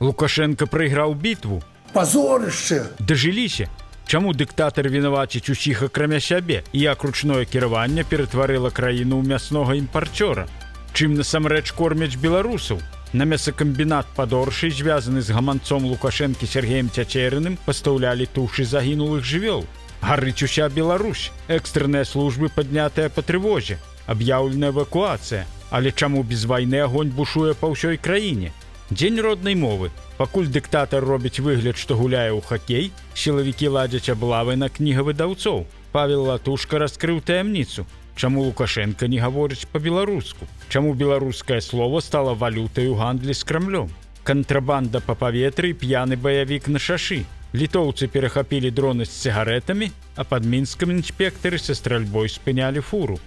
Лукашенко прайграў бітву. Позорище! Дажыліся. Чаму дыктатар вінаваціць усіх акрамя сябе і як ручное кіраванне ператварыла краіну ў мяснога імпарцёра? Чым насамрэч кормяць беларусаў? На мясакамбінат пад Оршай, звязаны з гаманцом Лукашэнкі Сергеем Цячэрыным, пастаўлялі тушы загінулых жывёл. Гарыць уся Беларусь. Экстрэнныя службы паднятыя па трывозе. Аб'яўлена эвакуацыя. Але чаму без вайны агонь бушуе па ўсёй краіне? Дзень роднай мовы. Пакуль дыктатар робіць выгляд, што гуляе ў хакей, сілавікі ладзяць аблавы на кнігавыдаўцоў. Павел Латушка раскрыў таямніцу. Чаму Лукашенко не гаворыць па-беларуску? Чаму беларускае слово стала валютай у гандлі з Крамлём? Кантрабанда па паветры, п'яны баявік на шашы. Літоўцы перахапілі дроны з цыгарэтамі, а пад Мінскам інспектары са стральбой спынялі фуру.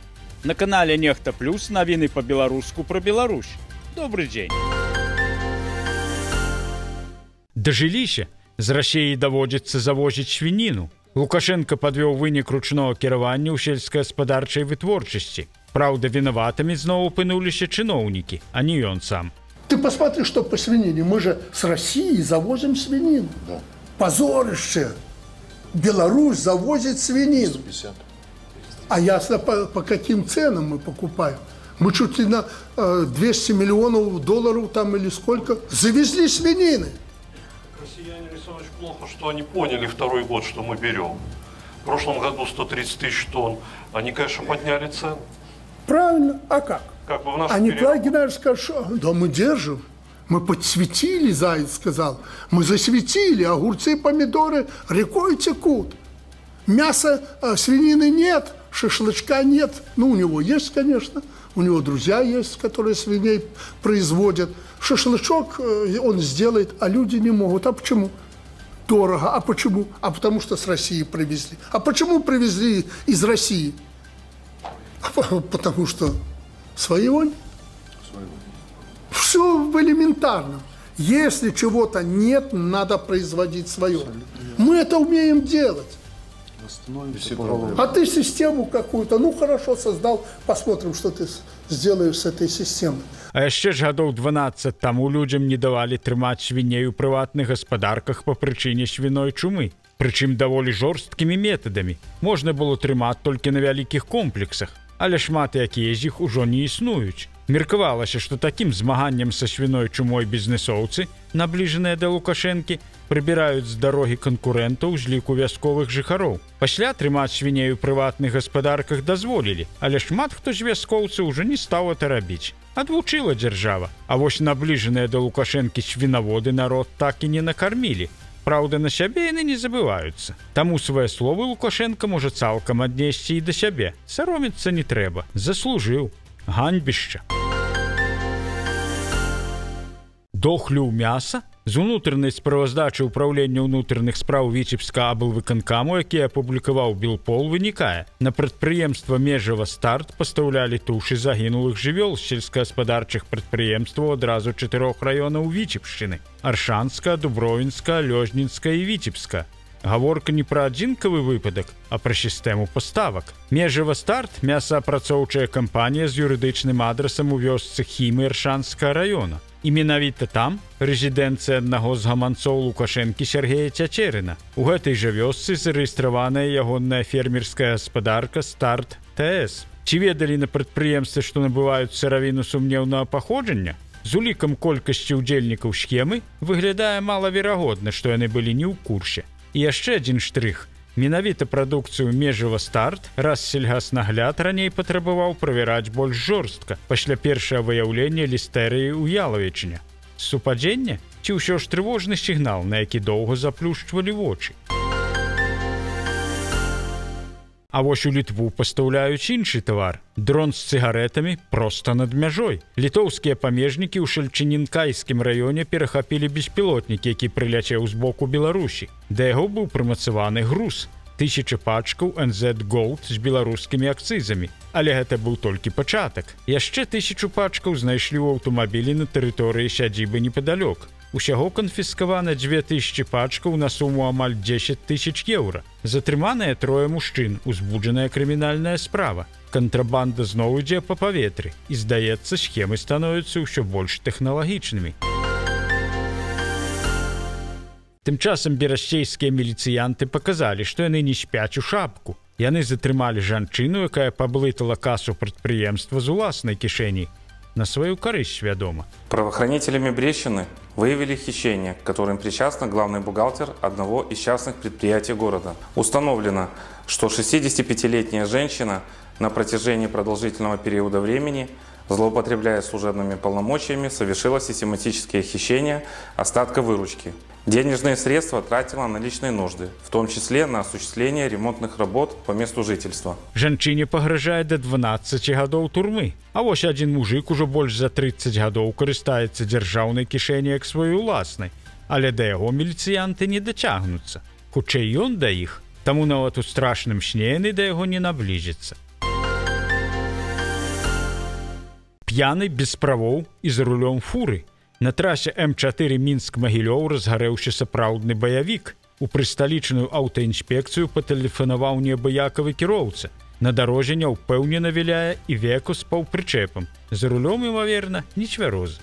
На канале Нехта Плюс навіны па-беларуску пра Беларусь. Добрый дзень. Дажыліся. З Расіі даводзіцца завозіць свініну. Лукашенко падвёў вынік ручного кіравання ў сельскагаспадарчай вытворчасці. Праўда, вінаватымі зноў апынуліся чыноўнікі, а не ён сам. Ты посмотри, что по свинине. Мы же с России завозим свинину. Да. Позорище! Беларусь завозит свинину. 150. А ясно, по каким ценам мы покупаем. Мы чуть ли на 200 миллионов долларов там или сколько завезли свинины. Россияне, Александрович, плохо, что они поняли второй год, что мы берем. В прошлом году 130 тысяч тонн. Они, конечно, подняли цену. Правильно. А как? Как бы в нашем А Николай Геннадьевич скажет, что да мы держим. Мы подсветили, Заяц сказал. Мы засветили, огурцы, помидоры рекой текут. Мяса свинины нет, шашлычка нет. Ну, у него есть, конечно. У него друзья есть, которые свиней производят. Шашлычок он сделает, а люди не могут. А почему? Дорого. А почему? А потому что с России привезли. А почему привезли из России? Потому что своего нет. Все элементарно. Если чего-то нет, надо производить свое. Мы это умеем делать. А ты систему какую-то, ну хорошо, создал, посмотрим, что ты сделаешь с этой системой. А яшчэ ж гадоў 12 таму людзям не давалі трымаць свіней у прыватных гаспадарках па прычыне свіной чумы. Прычым даволі жорсткімі метадамі. Можна было трымаць толькі на вялікіх комплексах, але шмат якія з іх ужо не існуюць. Меркавалася, што такім змаганнем са свіной чумой бізнесоўцы, набліжаныя да Лукашэнкі, прыбіраюць з дарогі канкурэнтаў з ліку вясковых жыхароў. Пасля трымаць свіней у прыватных гаспадарках дазволілі, але шмат хто з вяскоўцаў ужо не стаў это рабіць. Адвучыла дзяржава. А вось набліжаныя да Лукашэнкі свінаводы народ так і не накармілі. Праўда, на сябе яны не забываюцца. Таму свае словы Лукашенко можа цалкам аднесці і да сябе. Саромецца не трэба. Заслужыў. Ганьбішча. Дохлю ў мяса? З унутранай справаздачы ўпраўлення ўнутраных спраў Віцебска аблвыканкаму, які апублікаваў Білпол, вынікае. На прадпрыемства Межава Старт пастаўлялі тушы загінулых жывёл з сельскагаспадарчых прадпрыемстваў адразу 4 раёнаў Віцебшчыны: Аршанска, Дубровінска, Лёжнінска і Віцебска. Гаворка не пра адзінкавы выпадак, а пра сістэму паставак. Межава Старт – мясаапрацоўчая кампанія з юрыдычным адрасам у вёсцы Хімы Аршанскага раёна. І менавіта там рэзідэнцыя аднаго з гаманцоў Лукашэнкі Сергея Цячэрына. У гэтай жа вёсцы зарэгістраваная ягоная фермерская гаспадарка «Старт ТС». Ці ведалі на прадпрыемстве, што набываюць сыравіну сумнеўнага паходжання? З улікам колькасці ўдзельнікаў схемы выглядае малаверагодна, што яны былі не ў курсе. І яшчэ адзін штрых. Менавіта прадукцыю Межава Старт Рассельгаснагляд раней патрабаваў правяраць больш жорстка пасля першага выяўлення лістэрыі ў Ялавічыне. Супадзенне? Ці ўсё ж трывожны сігнал, на які доўга заплюшчвалі вочы? А вось у Літву пастаўляюць іншы тавар. Дрон з цыгарэтамі проста над мяжой. Літоўскія памежнікі ў Шальчынінкайскім раёне перахапілі беспілотнік, які прыляцеў з боку Беларусі. Да яго быў прымацаваны груз. 1000 пачкаў NZ Gold з беларускімі акцызамі. Але гэта быў толькі пачатак. Яшчэ 1000 пачкаў знайшлі ў аўтамабілі на тэрыторыі сядзібы непадалёк. Усяго канфіскавана 2000 пачкаў на суму амаль 10 000 еўра. Затрыманыя 3 мужчын, узбуджаная крымінальная справа. Кантрабанда зноў ідзе па паветры. І, здаецца, схемы становяцца ўсё больш тэхналагічнымі. Тым часам берасцейскія міліцыянты паказалі, што яны не спяць у шапку. Яны затрымалі жанчыну, якая паблытала касу прадпрыемства з уласнай кішэні. На сваю карысць, вядома. Правоохранителями Брещины выявили хищение, к которым причастна главный бухгалтер одного из частных предприятий города. Установлено, что 65-летняя женщина на протяжении продолжительного периода времени, злоупотребляя служебными полномочиями, совершила систематические хищения остатка выручки. Денежные средства тратила на личные нужды, в том числе на осуществление ремонтных работ по месту жительства. Жанчыне пагражае да 12 гадоў турмы. А вось адзін мужик ужо больш за 30 гадоў карыстаецца дзяржаўнай кішэняй як сваёй уласнай, але да яго міліцыянты не дацягнуцца. Хутчэй ён да іх, таму нават у страшным сне яны да яго не наблізяцца. П'яны без правоў і за рулём фуры. На трасе М4 Мінск-Магілёў разгарэўся сапраўдны баявік. У прысталічную аўтаінспекцыю патэлефанаваў неабыякавы кіроўца. На дарозе няўпэўнена віляе і веку з паўпрычэпам. За рулём, імаверна, не цвярозы.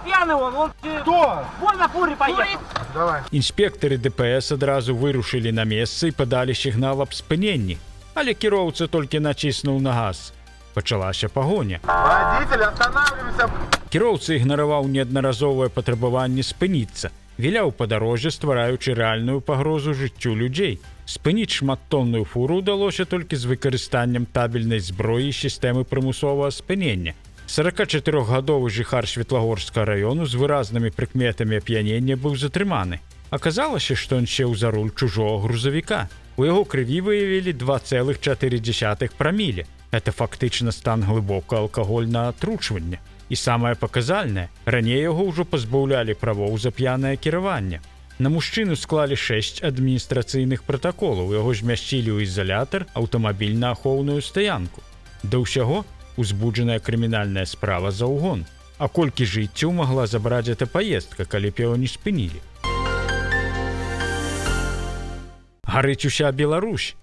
Пьяный он. Кто? Вон на фуре поехал. Давай. Інспектары ДПС адразу вырушылі на месца і падалі сігнал аб спыненні. Але кіроўца толькі націснуў на газ. Пачалася пагоня. Водитель, останавливайся. Кіроўца ігнараваў неаднаразовае патрабаванне спыніцца, віляў па дарозе, ствараючы рэальную пагрозу жыццю людзей. Спыніць шматтонную фуру ўдалося толькі з выкарыстаннем табельнай зброі і сістэмы прымусовага спынення. 44-гадовы жыхар Светлагорскага раёну з выразнымі прыкметамі ап'янення быў затрыманы. Аказалася, што ён сеў за руль чужого грузавіка. У яго крыві выявілі 2,4 праміле. Это фактычна стан глыбокага алкагольнага атручвання. І самае паказальнае, раней яго ўжо пазбаўлялі правоў за п'янае кіраванне. На мужчыну склалі 6 адміністрацыйных пратаколаў, яго змясцілі ў ізалятар, аўтамабільна-ахоўную стаянку. Да ўсяго узбуджаная крымінальная справа за ўгон. А колькі жыццяў магла забраць эта паездка, калі б яго не спынілі? Гарыць уся Беларусь.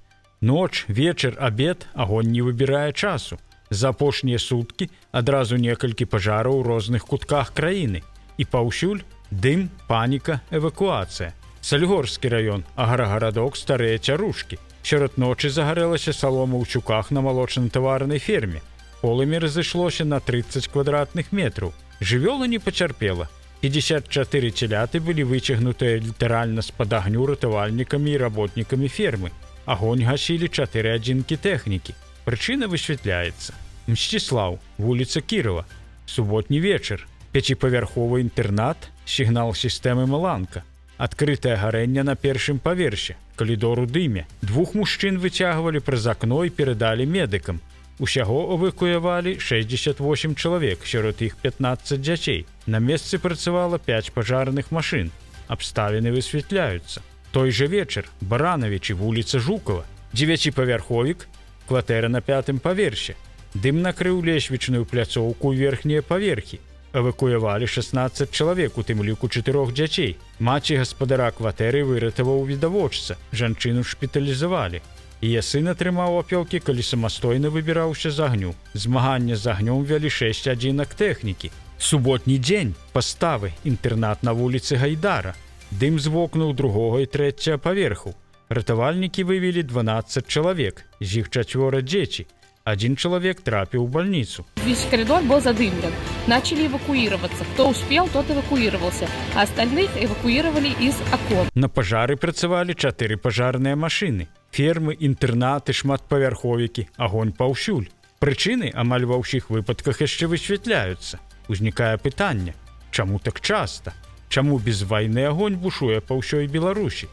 Ноч, вечар, абед, агонь не выбірае часу. За апошнія суткі адразу некалькі пажараў у розных кутках краіны. І паўсюль дым, паніка, эвакуацыя. Сальгорскі раён, аграгарадок, старыя цярушкі. Сярод ночы загарэлася салома ў Чуках на малочна-таварнай ферме. Полымя разышлося на 30 квадратных метраў. Жывёла не пацярпела. 54 цяляты былі выцягнутыя літаральна з-пад агню ратавальнікамі і работнікамі фермы. Агонь гасілі 4 адзінкі тэхнікі. Прычына высвятляецца. Мсціслаў, вуліца Кірова. Суботні вечар. 5павярховы інтэрнат, сігнал сістэмы Маланка. Адкрытае гарэнне на першым паверсе, калідор у дыме. 2 мужчын выцягвалі праз акно і перадалі медыкам. Усяго эвакуявалі 68 чалавек, сярод іх 15 дзяцей. На месцы працавала 5 пажарных машын. Абставіны высвятляюцца. Той жа вечар, Баранавічы, вуліца Жукова. 9павярховік, кватэра на 5-м паверсе. Дым накрыў лесвічную пляцоўку ў верхнія паверхі. Эвакуявалі 16 чалавек, у тым ліку 4 дзяцей. Маці гаспадара кватэры выратаваў відавочца, жанчыну шпіталізавалі. Яе сын атрымаў апёкі, калі самастойна выбіраўся з агню. Змаганне з агнём вялі 6 адзінак тэхнікі. Суботні дзень, паставы, інтэрнат на вуліцы Гайдара. Дым з вокнаў 2-го і 3-го паверху. Ратавальнікі вывелі 12 чалавек, з іх 4 дзеці. 1 чалавек трапіў у больницу. Весь коридор был задымлен. Начали эвакуироваться. Кто успел, тот эвакуировался. А остальных эвакуировали из окон. На пажары працавалі 4 пажарныя машыны. Фермы, інтэрнаты, шматпавярховікі, агонь паўсюль. Прычыны амаль ва ўсіх выпадках яшчэ высвятляюцца. Узнікае пытанне, чаму так часта? Чаму без вайны агонь бушуе па ўсёй Беларусі?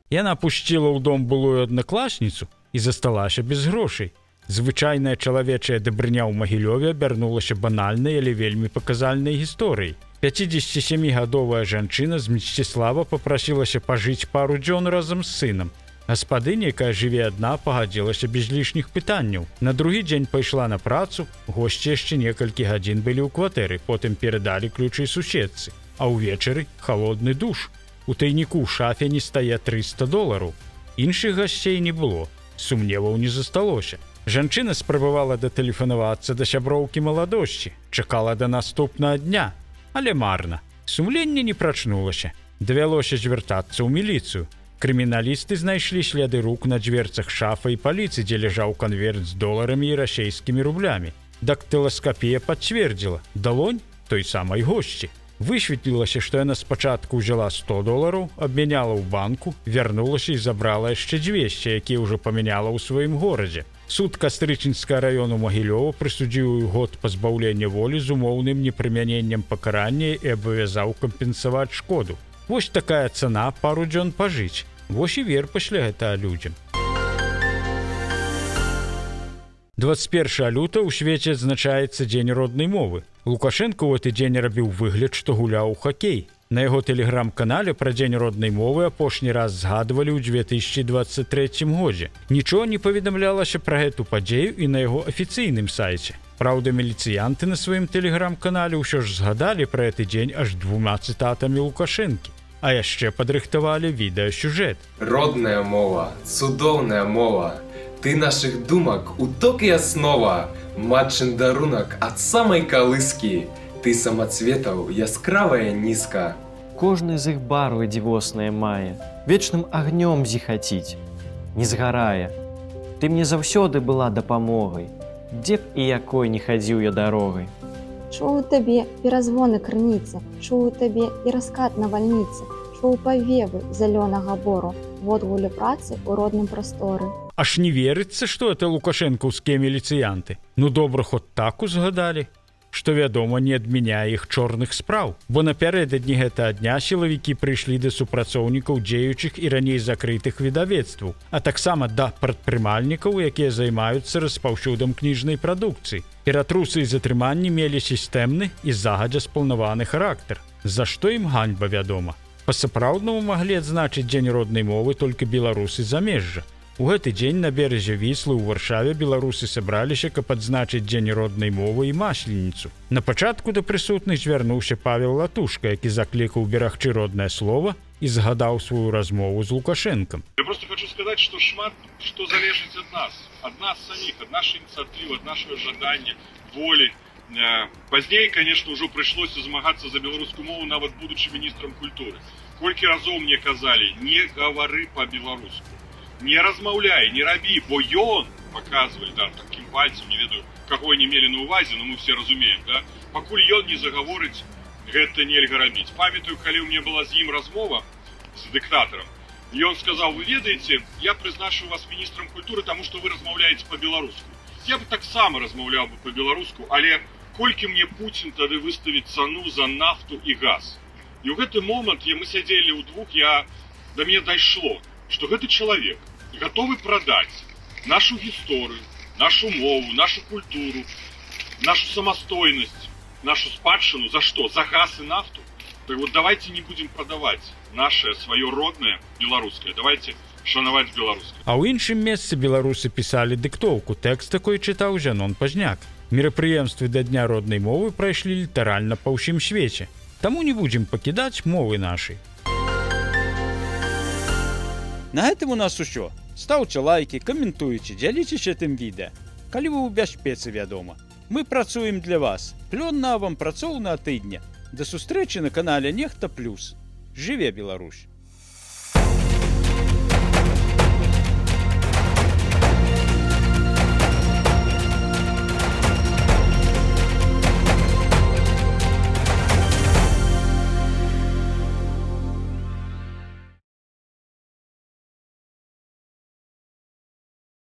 Яна пусціла ў дом былую аднакласніцу і засталася без грошай. Звычайная чалавечая дабрыня ў Магілёве абярнулася банальнай, але вельмі паказальнай гісторыяй. 57-гадовая жанчына з Мсціслава папрасілася пажыць пару дзён разам з сынам. Гаспадыня, якая жыве адна, пагадзілася без лішніх пытанняў. На другі дзень пайшла на працу, госці яшчэ некалькі гадзін былі ў кватэры, потым перадалі ключы суседцы. А ўвечары халодны душ. У тайніку ў шафе не стае $300. Іншых гасцей не было, сумневаў не засталося. Жанчына спрабавала датэлефанавацца да сяброўкі маладосці, чакала да наступнага дня, Але марна. Сумленне не прачнулася. Давялося звяртацца ў міліцыю. Крыміналісты знайшлі сляды рук на дверцах шафа і паліцы, дзе ляжаў канверт з доларамі і расейскімі рублямі. Дактыласкапія пацвердзіла, далонь той самай госці. Высветлілася, што яна спачатку ўзяла $100, абмяняла ў банку, вярнулася і забрала яшчэ 200, якія ўжо памяняла ў сваім горадзе. Суд Кастрычынскага раёну Магілёва прысудзіў ёй год пазбаўлення волі з умоўным непрымяненнем пакарання і абавязаў кампенсаваць шкоду. Вось такая цана пару дзён пажыць. Вось і вер пасля гэтага людзям. 21 лютага ў свеце адзначаецца Дзень роднай мовы. Лукашенко ў гэты дзень рабіў выгляд, што гуляў у хакей. На яго тэлеграм-канале пра Дзень роднай мовы апошні раз згадвалі ў 2023 годзе. Нічога не паведамлялася пра гэту падзею і на яго афіцыйным сайце. Праўда, міліцыянты на сваім тэлеграм-канале ўсё ж згадалі пра гэты дзень аж 2 цытатамі Лукашэнкі. А яшчэ падрыхтавалі відэасюжэт. Родная мова, цудоўная мова. Ты нашых думак уток і аснова. Матчын дарунак ад самай калыскі. Ты самацветаў яскравая нізка. Кожны з іх барвы дзівосныя мае, вечным агнём зіхаціць, не згарае. Ты мне заўсёды была дапамогай, дзе б і якой не хадзіў я дарогай. Чуў у табе перазвоны крыніцы, чуў у табе і раскат навальніцы, чуў павевы зялёнага бору, водгулі працы ў родным прасторы. Аж не верыцца, што это лукашэнкаўскія міліцыянты. Ну добра, хоць так узгадалі. Што, вядома, не адмяняе іх чорных спраў, бо напярэдадні гэтага дня сілавікі прыйшлі да супрацоўнікаў дзеючых і раней закрытых выдавецтваў, а таксама да прадпрымальнікаў, якія займаюцца распаўсюдам кніжнай прадукцыі. Ператрусы і затрыманні мелі сістэмны і загадзя спланаваны характар, за што ім ганьба вядома. Па-сапраўднаму маглі адзначыць Дзень роднай мовы толькі беларусы замежжа. У гэты дзень на беразе Віслы ў Варшаве беларусы сабраліся, каб адзначыць Дзень роднай мовы і масленіцу. На пачатку да прысутных звярнуўся Павел Латушка, які заклікаў берагчы роднае слова і згадаў сваю размову з Лукашэнкам. Я просто хочу сказаць, што шмат што залежыць ад нас саміх, ад нашай ініцыятывы, ад нашага жадання, волі. Пазней, конечно, ўжо прыйшлося змагацца за беларускую мову, нават будучы міністрам культуры. Колькі разоў мне казалі: не гавары па-беларуску. Не размаўляй, не рабі, бо ён, показывали, да, таким пальцем, не ведаю, каго они мелі на увазе, но мы все разумеем, да, пакуль ён не загаворыць, гэта нельга рабіць. Памятаю, калі у меня была з ім размова, з дыктатарам, і ён сказал: вы ведаеце, я прызначу вас міністрам культуры, таму што вы размаўляеце па-беларуску. Я бы таксама размаўляў бы па-беларуску, але колькі мне Путін тады выставіць цану за нафту і газ. І ў гэты момант мы сядзелі ўдвух, до мяне дайшло, што гэты чалавек гатовы прадаць нашу гісторыю, нашу мову, нашу культуру, нашу самастойнасць, нашу спадчыну. За што? За газ і нафту? Так вот, давайте не будем прадаваць наше сваё роднае беларускае. Давайте шанаваць беларускае. А ў іншым месцы беларусы пісалі дыктоўку. Тэкст такой чытаў Зянон Пазняк. Мерапрыемствы да Дня роднай мовы прайшлі літаральна па ўсім свеце. Таму не будзем пакідаць мовы нашай. На гэтым у нас усё. Стаўце лайкі, каментуйце, дзяліцеся тым відэа. Калі вы ў бяспецы, вядома. Мы працуем для вас. Плённага вам працоўнага тыдня. Да сустрэчы на канале Нехта Плюс. Жыве Беларусь!